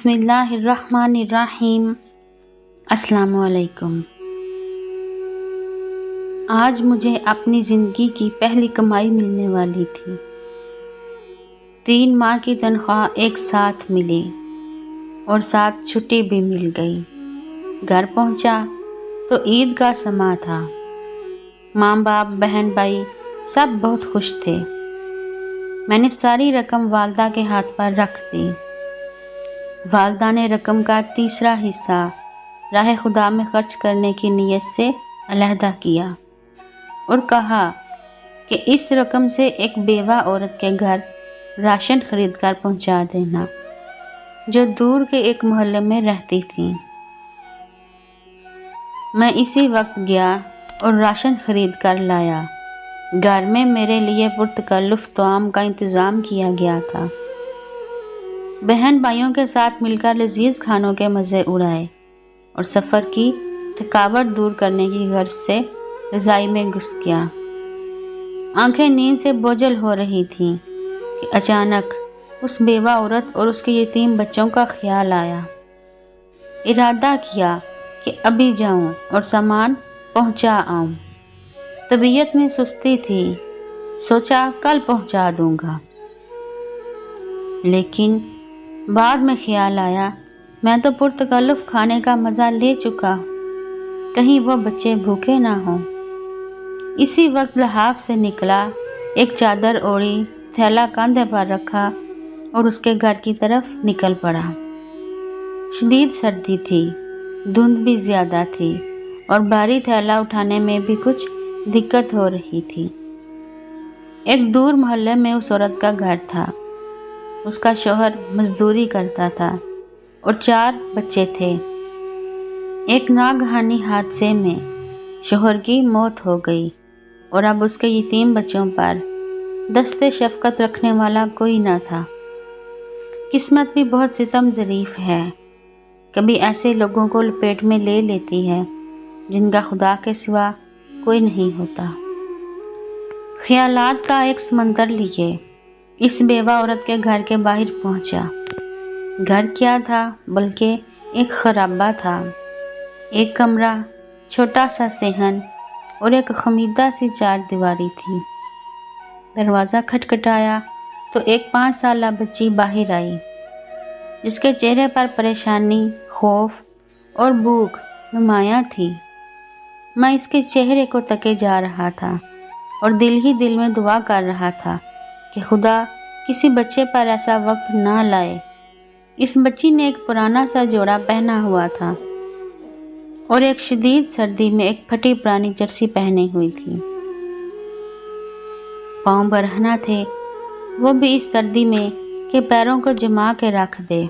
بسم اللہ الرحمن الرحیم۔ السلام علیکم۔ آج مجھے اپنی زندگی کی پہلی کمائی ملنے والی تھی۔ 3 ماہ کی تنخواہ ایک ساتھ ملی اور ساتھ چھٹی بھی مل گئی۔ گھر پہنچا تو عید کا سماں تھا۔ ماں باپ بہن بھائی سب بہت خوش تھے۔ میں نے ساری رقم والدہ کے ہاتھ پر رکھ دی۔ والدہ نے رقم کا تیسرا حصہ راہ خدا میں خرچ کرنے کی نیت سے علیحدہ کیا اور کہا کہ اس رقم سے ایک بیوہ عورت کے گھر راشن خرید کر پہنچا دینا، جو دور کے ایک محلے میں رہتی تھی۔ میں اسی وقت گیا اور راشن خرید کر لایا۔ گھر میں میرے لیے پرتکلف طعام کا انتظام کیا گیا تھا۔ بہن بھائیوں کے ساتھ مل کر لذیذ کھانوں کے مزے اڑائے اور سفر کی تھکاوٹ دور کرنے کی غرض سے رضائی میں گھس گیا۔ آنکھیں نیند سے بوجھل ہو رہی تھیں کہ اچانک اس بیوہ عورت اور اس کے یتیم بچوں کا خیال آیا۔ ارادہ کیا کہ ابھی جاؤں اور سامان پہنچا آؤں۔ طبیعت میں سستی تھی، سوچا کل پہنچا دوں گا، لیکن بعد میں خیال آیا میں تو پرتکلف کھانے کا مزہ لے چکا، کہیں وہ بچے بھوکے نہ ہوں۔ اسی وقت لحاف سے نکلا، ایک چادر اوڑھی، تھیلا کاندھے پر رکھا اور اس کے گھر کی طرف نکل پڑا۔ شدید سردی تھی، دھند بھی زیادہ تھی اور بھاری تھیلا اٹھانے میں بھی کچھ دقت ہو رہی تھی۔ ایک دور محلے میں اس عورت کا گھر تھا۔ اس کا شوہر مزدوری کرتا تھا اور 4 بچے تھے۔ ایک ناگہانی حادثے میں شوہر کی موت ہو گئی اور اب اس کے یتیم بچوں پر دست شفقت رکھنے والا کوئی نہ تھا۔ قسمت بھی بہت ستم ظریف ہے، کبھی ایسے لوگوں کو لپیٹ میں لے لیتی ہے جن کا خدا کے سوا کوئی نہیں ہوتا۔ خیالات کا ایک سمندر لیے اس بیوہ عورت کے گھر کے باہر پہنچا۔ گھر کیا تھا بلکہ ایک خرابہ تھا۔ ایک کمرہ، چھوٹا سا صحن اور ایک خمیدہ سی 4 دیواری تھی۔ دروازہ کھٹکھٹایا تو ایک 5 سالہ بچی باہر آئی، جس کے چہرے پر پریشانی، خوف اور بھوک نمایاں تھی۔ میں اس کے چہرے کو تکے جا رہا تھا اور دل ہی دل میں دعا کر رہا تھا کہ خدا کسی بچے پر ایسا وقت نہ لائے۔ اس بچی نے ایک پرانا سا جوڑا پہنا ہوا تھا اور ایک شدید سردی میں ایک پھٹی پرانی جرسی پہنی ہوئی تھی۔ پاؤں برہنہ تھے، وہ بھی اس سردی میں کہ پیروں کو جما کے رکھ دے۔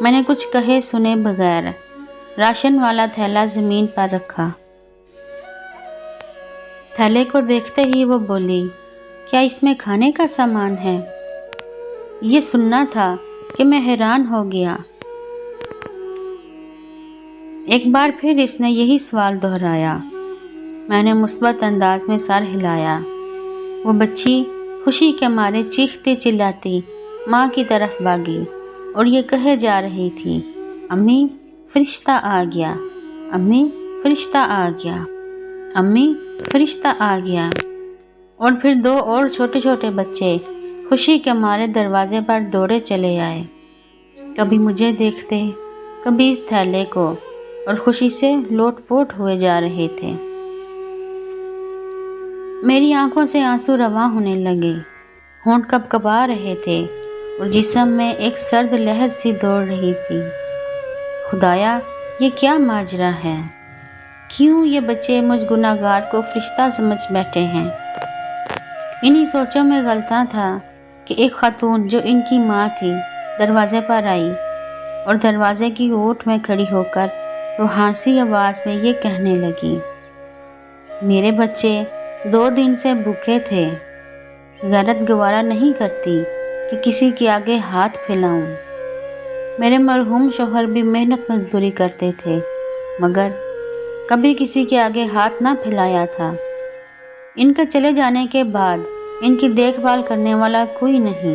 میں نے کچھ کہے سنے بغیر راشن والا تھیلا زمین پر رکھا۔ تھیلے کو دیکھتے ہی وہ بولی، کیا اس میں کھانے کا سامان ہے؟ یہ سننا تھا کہ میں حیران ہو گیا۔ ایک بار پھر اس نے یہی سوال دہرایا۔ میں نے مثبت انداز میں سر ہلایا۔ وہ بچی خوشی کے مارے چیختی چلاتی ماں کی طرف بھاگی اور یہ کہے جا رہی تھی، امی فرشتہ آ گیا، امی فرشتہ آ گیا، امی فرشتہ آ گیا۔ اور پھر 2 اور چھوٹے چھوٹے بچے خوشی کے مارے دروازے پر دوڑے چلے آئے، کبھی مجھے دیکھتے، کبھی اس تھیلے کو، اور خوشی سے لوٹ پوٹ ہوئے جا رہے تھے۔ میری آنکھوں سے آنسو رواں ہونے لگے، ہونٹ کب کبا رہے تھے اور جسم میں ایک سرد لہر سی دوڑ رہی تھی۔ خدایا، یہ کیا ماجرا ہے؟ کیوں یہ بچے مجھ گناہگار کو فرشتہ سمجھ بیٹھے ہیں؟ انہی سوچوں میں غلطاں تھا کہ ایک خاتون جو ان کی ماں تھی دروازے پر آئی اور دروازے کی اوٹ میں کھڑی ہو کر روحانسی آواز میں یہ کہنے لگی، میرے بچے 2 دن سے بھوکے تھے، غیرت گوارا نہیں کرتی کہ کسی کے آگے ہاتھ پھیلاؤں۔ میرے مرحوم شوہر بھی محنت مزدوری کرتے تھے مگر کبھی کسی کے آگے ہاتھ نہ پھیلایا تھا۔ ان کے چلے جانے کے بعد ان کی دیکھ بھال کرنے والا کوئی نہیں۔